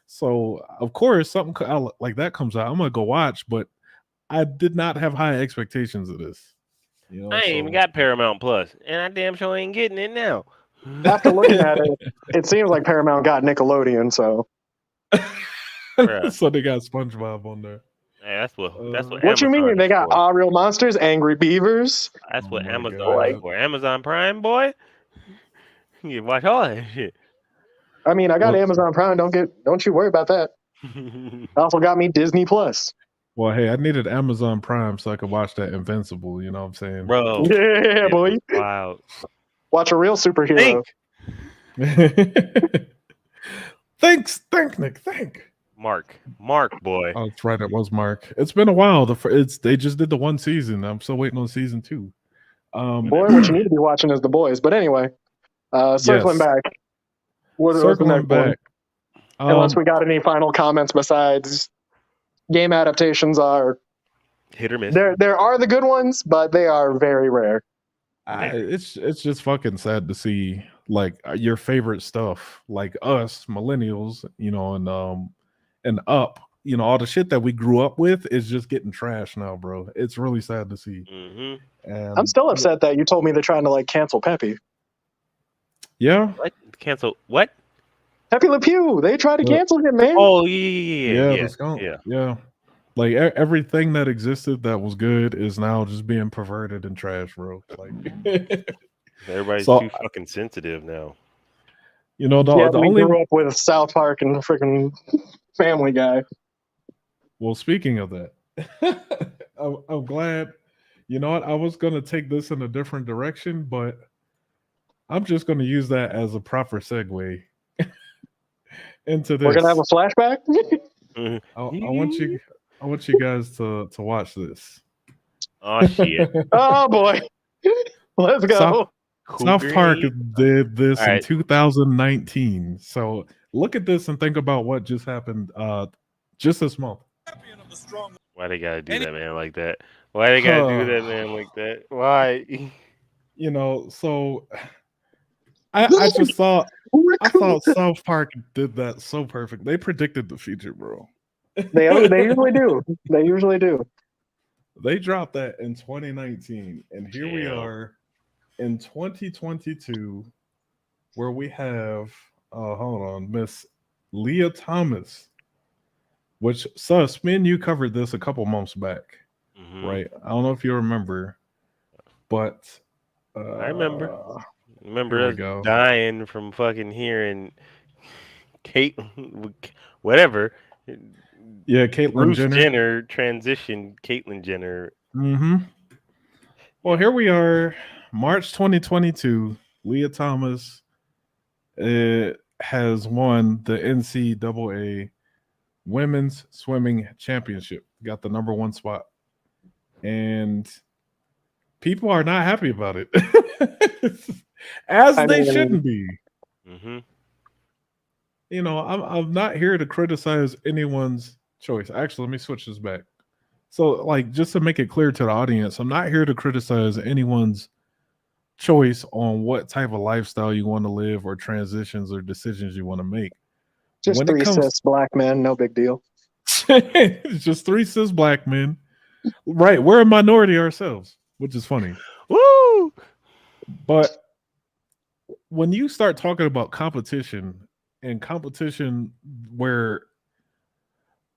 So of course like that comes out, I'm gonna go watch, but I did not have high expectations of this. I ain't even So got Paramount Plus, and I damn sure ain't getting it now. After looking at it, it seems like Paramount got Nickelodeon. So Bruh. so they got SpongeBob on there. Hey, that's what what you Amazon mean? They is got for. All Real Monsters, Angry Beavers. That's Oh what my Amazon is God. for. Amazon Prime, boy. You can watch all that shit. I mean, I got Well, Amazon Prime. Don't you worry about that. Also got me Disney Plus. well, hey, I needed Amazon Prime so I could watch that Invincible. You know what I'm saying? Bro, Yeah, it boy. was wild. Watch a real superhero. Thanks, Nick. Mark, boy. Oh, that's right. It was Mark. It's been a while. They just did the one season. I'm still waiting on season 2. Boy, what you need to be watching is The Boys. But anyway, circling Yes. back. What's the Circling next one? back. Unless we got any final comments besides game adaptations are Hit or miss. there are the good ones, but they are very rare. It's just fucking sad to see like your favorite stuff, like us millennials, and up, all the shit that we grew up with is just getting trashed now, bro. It's really sad to see. Mm-hmm. And I'm still upset that you told me they're trying to like cancel Pepe. yeah, What? Cancel what? Pepe Le Pew. They tried to cancel him, man. Oh yeah. the skunk. Yeah. Like everything that existed that was good is now just being perverted and trash, bro. Like Everybody's So- too fucking sensitive now. the We only grew up with South Park and freaking Family Guy. well, speaking of that, I'm glad. You know what? I was gonna take this in a different direction, but I'm just gonna use that as a proper segue into this. We're gonna have a flashback. I want you guys to watch this. Oh shit. Oh boy, let's go. South Park Cougar. did this All in right. 2019. So look at this and think about what just happened just this month. Why they gotta do that, man, like that? Why they gotta do that, man, like that? Why? So I just thought South Park did that so perfect. They predicted the future, bro. They usually do. They usually do. They dropped that in 2019, and here we Damn. are in 2022, where we have hold on, Miss Lia Thomas, which Sus, me and you covered this a couple months back, Mhm. right? I don't know if you remember, but I remember. here Remember we us go. dying from fucking hearing Kate, whatever. Yeah, Caitlyn Bruce Jenner. Jenner transition Caitlyn Jenner. Mm-hmm. Well, here we are, March 2022. Lia Thomas has won the NCAA Women's Swimming Championship. Got the number 1 spot, and people are not happy about it, as they shouldn't be. Mm-hmm. I'm not here to criticize anyone's choice. Actually, let me switch this back. So, like, just to make it clear to the audience, I'm not here to criticize anyone's choice on what type of lifestyle you want to live or transitions or decisions you want to make. Just When it 3 comes- cis black men, no big deal. It's just 3 cis black men. Right. We're a minority ourselves, which is funny. Woo! But when you start talking about competition and competition where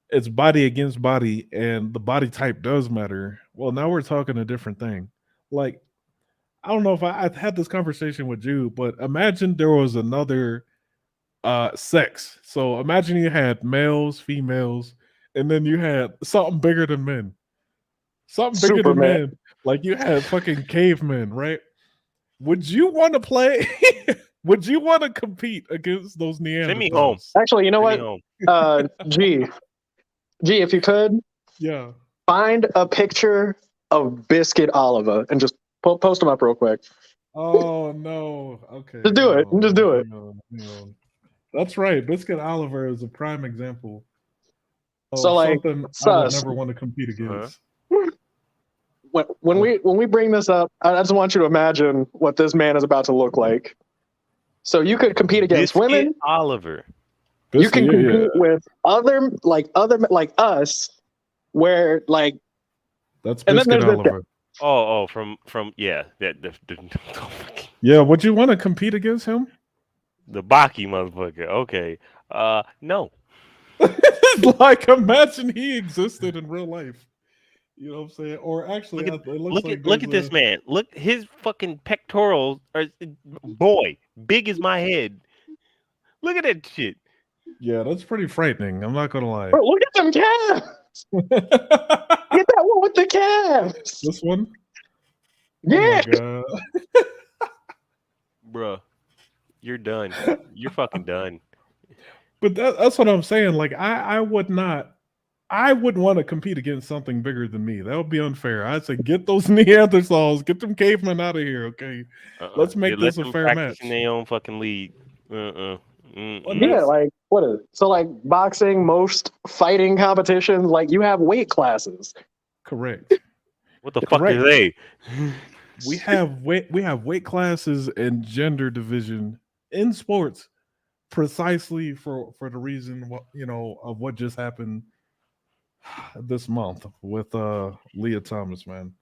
it's body against body and the body type does matter, well, now we're talking a different thing. Like, I don't know if I've had this conversation with you, but imagine there was another sex. So imagine you had males, females, and then you had something bigger than men. Something bigger than Superman. men. Like you had fucking cavemen, right? Would you want to play? Would you want to compete against those Neanderthals? Send me home. Actually, you know Send me what? home. G, if you could Yeah. find a picture of Biscuit Oliva and just post them up real quick. Oh no. Okay. Just do it. Just do it. Hang on. That's right. Biscuit Oliver is a prime example So, like, something I would sus. never want to compete against. When we bring this up, I just want you to imagine what this man is about to look like. So you could compete against Biscuit women. Oliver. You can Biscuit, compete with other like us, where like. That's And then Biscuit there's this guy. Oh, from yeah, Yeah, would you want to compete against him? the Baki motherfucker. Okay, no. Like, imagine he existed in real life. You know what I'm saying? Or actually, Look at it looks like look at there's this man. Look, his fucking pectorals are big as my head. Look at that shit. Yeah, that's pretty frightening. I'm not gonna lie. Bro, look at them calves. Get that one with the calves. This one? Yeah. Oh my god. Bruh, you're done. You're fucking done. But that's what I'm saying. Like, I wouldn't want to compete against something bigger than me. That would be unfair. I'd say get those Neanderthals, get them cavemen out of here, okay? Let's make this a fair match. In their own fucking league. Yeah, like what is it? So like boxing, most fighting competitions, like you have weight classes. Correct. What the fuck are they? We have weight classes and gender division in sports precisely for the reason of what just happened this month with Lia Thomas, man.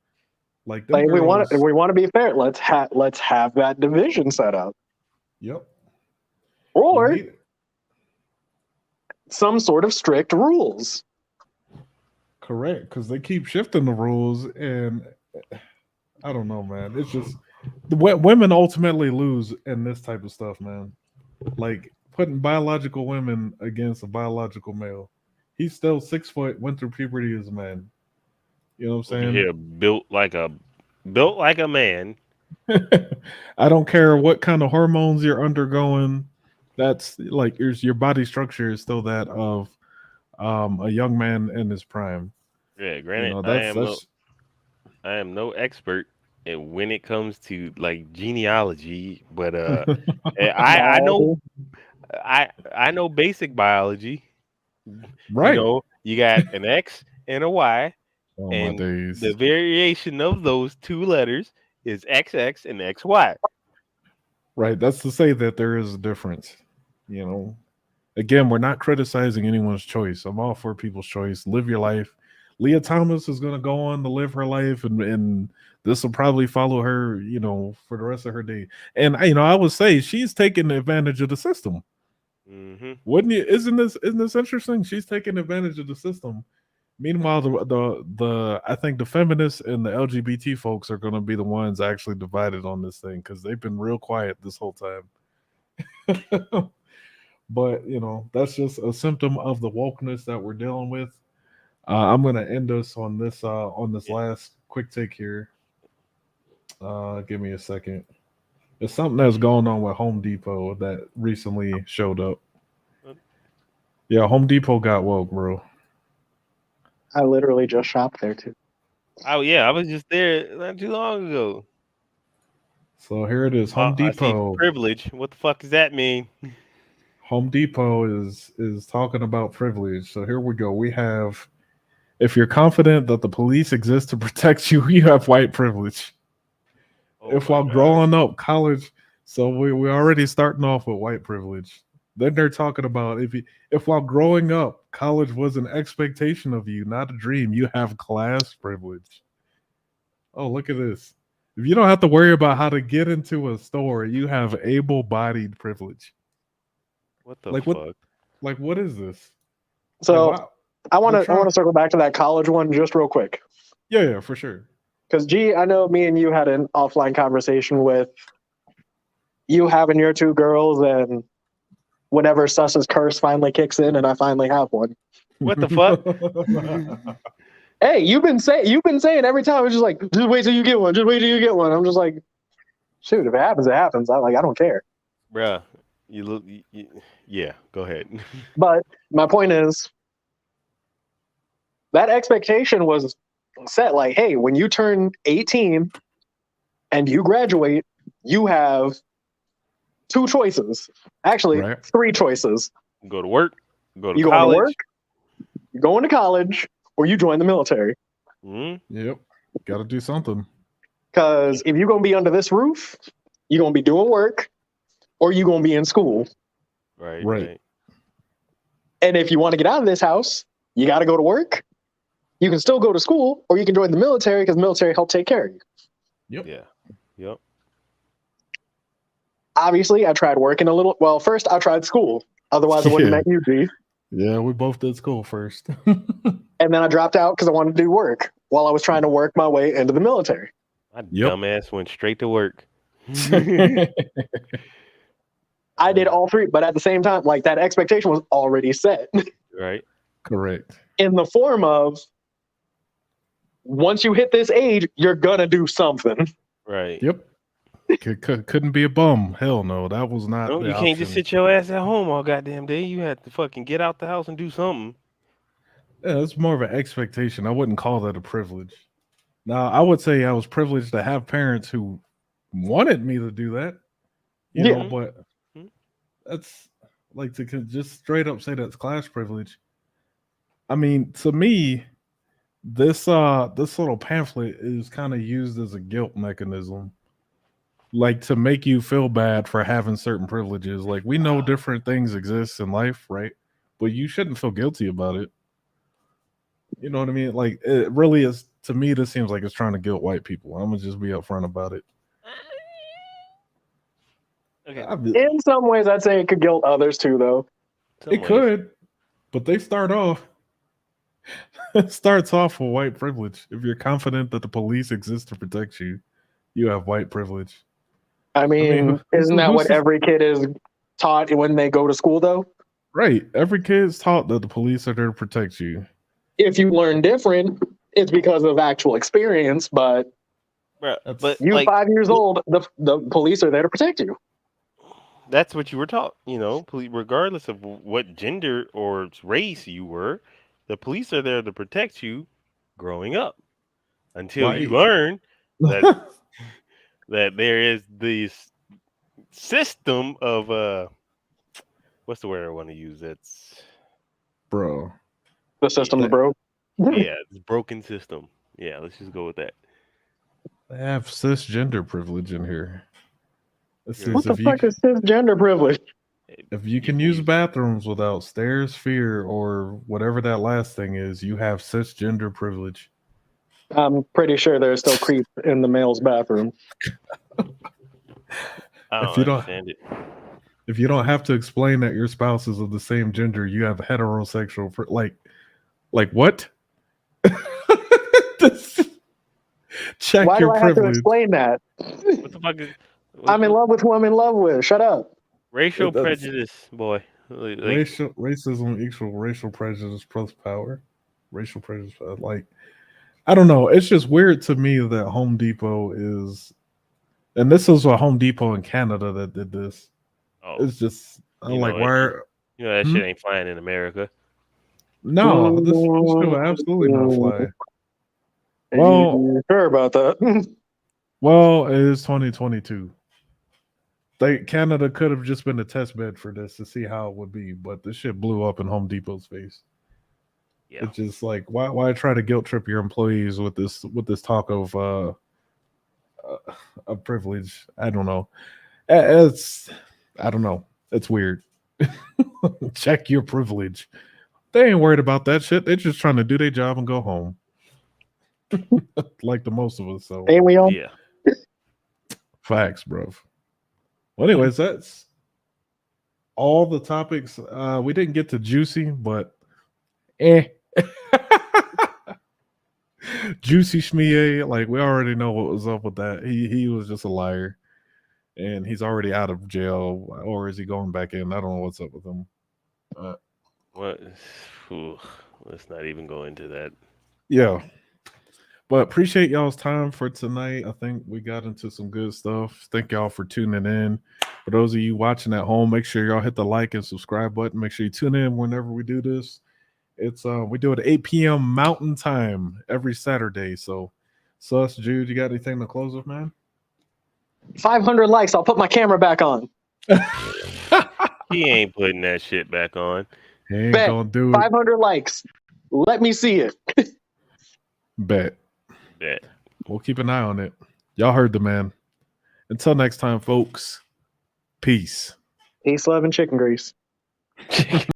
Like we want to be fair. Let's have that division set up. Yep. Or some sort of strict rules. Correct, because they keep shifting the rules, and I don't know, man. It's just the women ultimately lose in this type of stuff, man. Like putting biological women against a biological male. He's still 6 foot, went through puberty as a man. You know what I'm saying? Yeah, built like a man. I don't care what kind of hormones you're undergoing. That's like your body structure is still that of a young man in his prime. Yeah, granted, I am no expert when it comes to like genealogy, but I know basic biology. Right. You know, you got an X and a Y, Oh, and my days. the variation of those two letters is XX and XY. Right. That's to say that there is a difference. You know, again, we're not criticizing anyone's choice. I'm all for people's choice. Live your life. Lia Thomas is going to go on to live her life, and this will probably follow her, for the rest of her day. And I would say she's taking advantage of the system. Mm-hmm. Wouldn't you? Isn't this interesting? She's taking advantage of the system. Meanwhile, the I think the feminists and the LGBT folks are going to be the ones actually divided on this thing because they've been real quiet this whole time. But that's just a symptom of the wokeness that we're dealing with. I'm going to end us on this last quick take here. Give me a second. There's something that's going on with Home Depot that recently showed up. Yeah, Home Depot got woke, bro. I literally just shopped there too. Oh yeah, I was just there not too long ago. So here it is, Home Depot. Privilege. What the fuck does that mean? Home Depot is talking about privilege. So here we go. We have, if you're confident that the police exist to protect you, you have white privilege. While growing up, college, so we're already starting off with white privilege. Then they're talking about if while growing up, college was an expectation of you, not a dream, you have class privilege. Oh, look at this. If you don't have to worry about how to get into a store, you have able-bodied privilege. What the fuck? What is this? So I want to circle back to that college one just real quick. Yeah, for sure. Because G, I know me and you had an offline conversation with you having your two girls, and whenever Sus's curse finally kicks in, and I finally have one. What the fuck? Hey, you've been saying every time it's just like, just wait till you get one. Just wait till you get one. I'm just like, shoot, if it happens, it happens. I don't care. Bruh, yeah, go ahead. But my point is, that expectation was set like, hey, when you turn 18 and you graduate, you have two choices. Actually, three choices. Go to work, go to college. college, Go to work, You go into college or you join the military. Yep. Got to do something. Because if you're going to be under this roof, you're going to be doing work or you're going to be in school. Right. And if you want to get out of this house, you got to go to work. You can still go to school or you can join the military because the military help take care of you. Yep. Yeah. Yep. Obviously, I tried working a little. Well, first I tried school. Otherwise, I wouldn't have met you, G. Yeah, we both did school first. And then I dropped out because I wanted to do work while I was trying to work my way into the military. My dumbass went straight to work. I did all three, but at the same time, like that expectation was already set. Right. Correct. In the form of, once you hit this age, you're gonna do something. Right. Yep. Couldn't be a bum. Hell no, that was not. No, you can't just sit your ass at home all goddamn day. You have to fucking get out the house and do something. Yeah, it's more of an expectation. I wouldn't call that a privilege. Now, I would say I was privileged to have parents who wanted me to do that. You know, but that's like to just straight up say that's class privilege. I mean, to me, this little pamphlet is kind of used as a guilt mechanism, like to make you feel bad for having certain privileges. Like, we know different things exist in life, right? But you shouldn't feel guilty about it. You know what I mean? Like, it really is. To me, this seems like it's trying to guilt white people. I'm gonna just be upfront about it. Okay. In some ways, I'd say it could guilt others too, though. It could, but they start off. It starts off with white privilege. If you're confident that the police exist to protect you, you have white privilege. I mean isn't that what every kid is taught when they go to school, though? Right. Every kid's taught that the police are there to protect you. If you learn different, it's because of actual experience. But you, like, 5 years old, the police are there to protect you. That's what you were taught. You know, regardless of what gender or race you were, the police are there to protect you growing up until you learn that that there is this system of what's the word I want to use? That's bro. The system's broke. Yeah, it's broken system. Yeah, let's just go with that. They have cisgender privilege in here. What the fuck is cisgender privilege? If you can use bathrooms without stairs, fear, or whatever that last thing is, you have cisgender privilege. I'm pretty sure there's still creep in the male's bathroom. I don't understand it. If you don't have to explain that your spouse is of the same gender, you have heterosexual. Like what? Check Why your do I privilege. have to explain that? What the fuck is? I'm in love with who I'm in love with. Shut up. Racial prejudice, boy. Racism equals racial prejudice plus power. Racial prejudice, like, I don't know. It's just weird to me that Home Depot is, and this is a Home Depot in Canada that did this. Oh, it's just I'm like, why? That shit ain't flying in America. No, this shit will absolutely not fly. Well, you sure about that? Well, it is 2022. Canada could have just been a test bed for this to see how it would be, but this shit blew up in Home Depot's face. Yeah. It's just like, why try to guilt trip your employees with this talk of a privilege? I don't know. I don't know. It's weird. Check your privilege. They ain't worried about that shit. They're just trying to do their job and go home. Like the most of us. So ain't we all? Yeah. Facts, bro. Well, anyways, that's all the topics. We didn't get to Juicy, but Juicy Schmier, like, we already know what was up with that. He was just a liar. And he's already out of jail, or is he going back in? I don't know what's up with him. What? Let's not even go into that. Yeah. But appreciate y'all's time for tonight. I think we got into some good stuff. Thank y'all for tuning in. For those of you watching at home, make sure y'all hit the like and subscribe button. Make sure you tune in whenever we do this. It's we do it at 8 p.m. Mountain Time every Saturday. So, Sus, Jude, you got anything to close with, man? 500 likes. I'll put my camera back on. He ain't putting that shit back on. He ain't gonna do it. 500 likes. Let me see it. Bet. Yeah. We'll keep an eye on it. Y'all heard the man. Until next time, folks. Peace. Peace, love, and chicken grease.